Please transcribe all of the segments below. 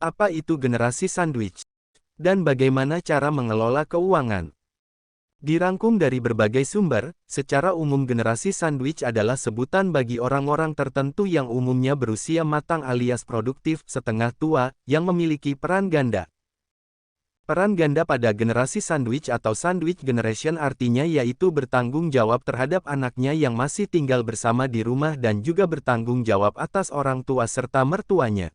Apa itu generasi sandwich? Dan bagaimana cara mengelola keuangan? Dirangkum dari berbagai sumber, secara umum generasi sandwich adalah sebutan bagi orang-orang tertentu yang umumnya berusia matang alias produktif setengah tua, yang memiliki peran ganda. Peran ganda pada generasi sandwich atau sandwich generation artinya yaitu bertanggung jawab terhadap anaknya yang masih tinggal bersama di rumah dan juga bertanggung jawab atas orang tua serta mertuanya.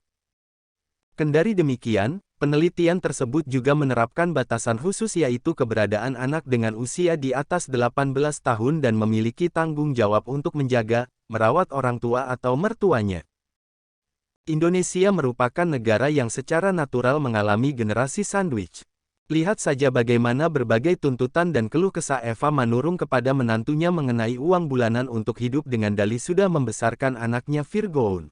Kendari demikian, penelitian tersebut juga menerapkan batasan khusus yaitu keberadaan anak dengan usia di atas 18 tahun dan memiliki tanggung jawab untuk menjaga, merawat orang tua atau mertuanya. Indonesia merupakan negara yang secara natural mengalami generasi sandwich. Lihat saja bagaimana berbagai tuntutan dan keluh kesah Eva Manurung kepada menantunya mengenai uang bulanan untuk hidup dengan dalih sudah membesarkan anaknya Virgoun.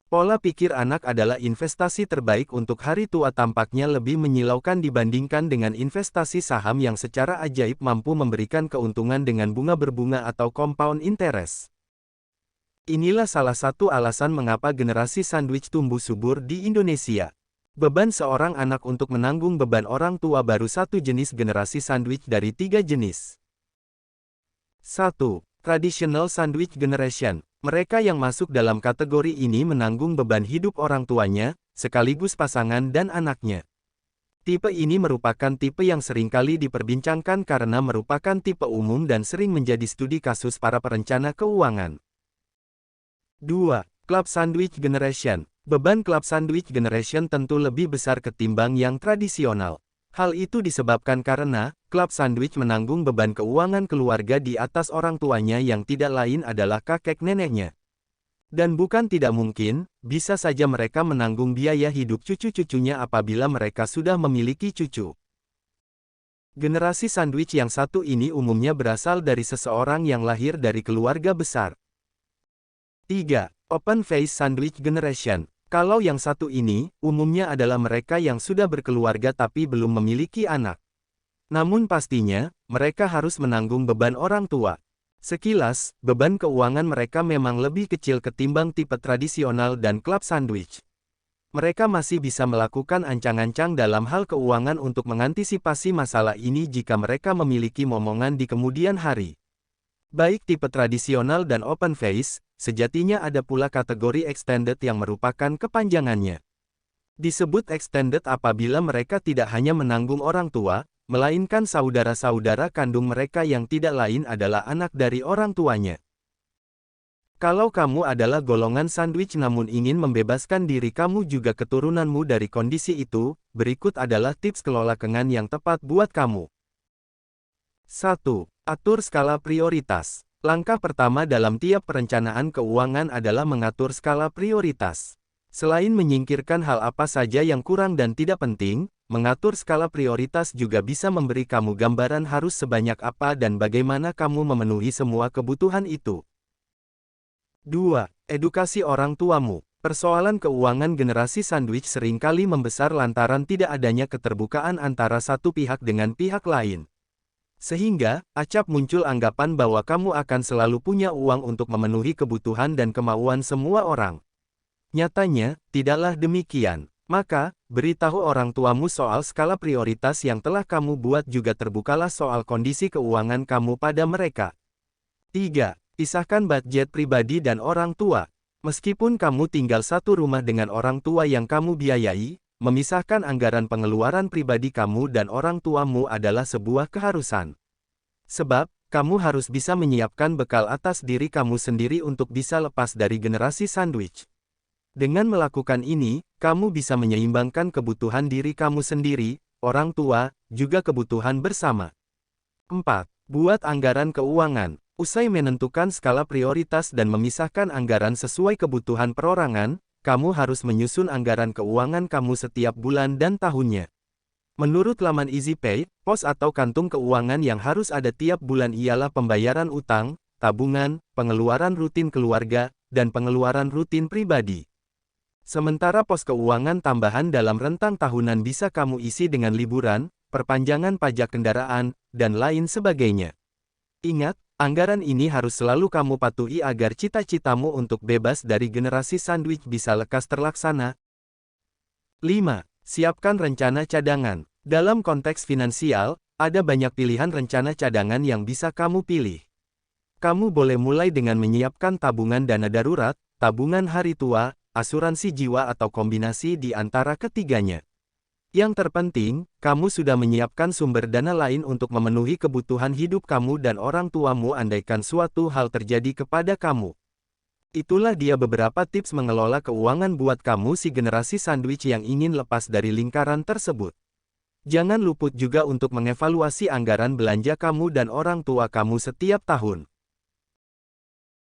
Pola pikir anak adalah investasi terbaik untuk hari tua tampaknya lebih menyilaukan dibandingkan dengan investasi saham yang secara ajaib mampu memberikan keuntungan dengan bunga berbunga atau compound interest. Inilah salah satu alasan mengapa generasi sandwich tumbuh subur di Indonesia. Beban seorang anak untuk menanggung beban orang tua baru satu jenis generasi sandwich dari 3 jenis. 1. Traditional Sandwich Generation. Mereka yang masuk dalam kategori ini menanggung beban hidup orang tuanya, sekaligus pasangan dan anaknya. Tipe ini merupakan tipe yang seringkali diperbincangkan karena merupakan tipe umum dan sering menjadi studi kasus para perencana keuangan. 2. Club Sandwich Generation. Beban Club Sandwich Generation tentu lebih besar ketimbang yang tradisional. Hal itu disebabkan karena, Club Sandwich menanggung beban keuangan keluarga di atas orang tuanya yang tidak lain adalah kakek neneknya. Dan bukan tidak mungkin, bisa saja mereka menanggung biaya hidup cucu-cucunya apabila mereka sudah memiliki cucu. Generasi sandwich yang satu ini umumnya berasal dari seseorang yang lahir dari keluarga besar. 3. Open Face Sandwich Generation. Kalau yang satu ini, umumnya adalah mereka yang sudah berkeluarga tapi belum memiliki anak. Namun pastinya, mereka harus menanggung beban orang tua. Sekilas, beban keuangan mereka memang lebih kecil ketimbang tipe tradisional dan club sandwich. Mereka masih bisa melakukan ancang-ancang dalam hal keuangan untuk mengantisipasi masalah ini jika mereka memiliki momongan di kemudian hari. Baik tipe tradisional dan open face, sejatinya ada pula kategori extended yang merupakan kepanjangannya. Disebut extended apabila mereka tidak hanya menanggung orang tua, melainkan saudara-saudara kandung mereka yang tidak lain adalah anak dari orang tuanya. Kalau kamu adalah golongan sandwich namun ingin membebaskan diri kamu juga keturunanmu dari kondisi itu, berikut adalah tips kelola keuangan yang tepat buat kamu. 1. Atur skala prioritas. Langkah pertama dalam tiap perencanaan keuangan adalah mengatur skala prioritas. Selain menyingkirkan hal apa saja yang kurang dan tidak penting, mengatur skala prioritas juga bisa memberi kamu gambaran harus sebanyak apa dan bagaimana kamu memenuhi semua kebutuhan itu. 2. Edukasi orang tuamu. Persoalan keuangan generasi sandwich seringkali membesar lantaran tidak adanya keterbukaan antara satu pihak dengan pihak lain. Sehingga, acap muncul anggapan bahwa kamu akan selalu punya uang untuk memenuhi kebutuhan dan kemauan semua orang. Nyatanya, tidaklah demikian. Maka, beritahu orang tuamu soal skala prioritas yang telah kamu buat juga terbukalah soal kondisi keuangan kamu pada mereka. 3. Pisahkan budget pribadi dan orang tua. Meskipun kamu tinggal satu rumah dengan orang tua yang kamu biayai, memisahkan anggaran pengeluaran pribadi kamu dan orang tuamu adalah sebuah keharusan. Sebab, kamu harus bisa menyiapkan bekal atas diri kamu sendiri untuk bisa lepas dari generasi sandwich. Dengan melakukan ini, kamu bisa menyeimbangkan kebutuhan diri kamu sendiri, orang tua, juga kebutuhan bersama. 4. Buat anggaran keuangan. Usai menentukan skala prioritas dan memisahkan anggaran sesuai kebutuhan perorangan, kamu harus menyusun anggaran keuangan kamu setiap bulan dan tahunnya. Menurut laman EasyPay, pos atau kantung keuangan yang harus ada tiap bulan ialah pembayaran utang, tabungan, pengeluaran rutin keluarga, dan pengeluaran rutin pribadi. Sementara pos keuangan tambahan dalam rentang tahunan bisa kamu isi dengan liburan, perpanjangan pajak kendaraan, dan lain sebagainya. Ingat, anggaran ini harus selalu kamu patuhi agar cita-citamu untuk bebas dari generasi sandwich bisa lekas terlaksana. 5. Siapkan rencana cadangan. Dalam konteks finansial, ada banyak pilihan rencana cadangan yang bisa kamu pilih. Kamu boleh mulai dengan menyiapkan tabungan dana darurat, tabungan hari tua, asuransi jiwa atau kombinasi di antara ketiganya. Yang terpenting, kamu sudah menyiapkan sumber dana lain untuk memenuhi kebutuhan hidup kamu dan orang tuamu andaikan suatu hal terjadi kepada kamu. Itulah dia beberapa tips mengelola keuangan buat kamu si generasi sandwich yang ingin lepas dari lingkaran tersebut. Jangan luput juga untuk mengevaluasi anggaran belanja kamu dan orang tua kamu setiap tahun.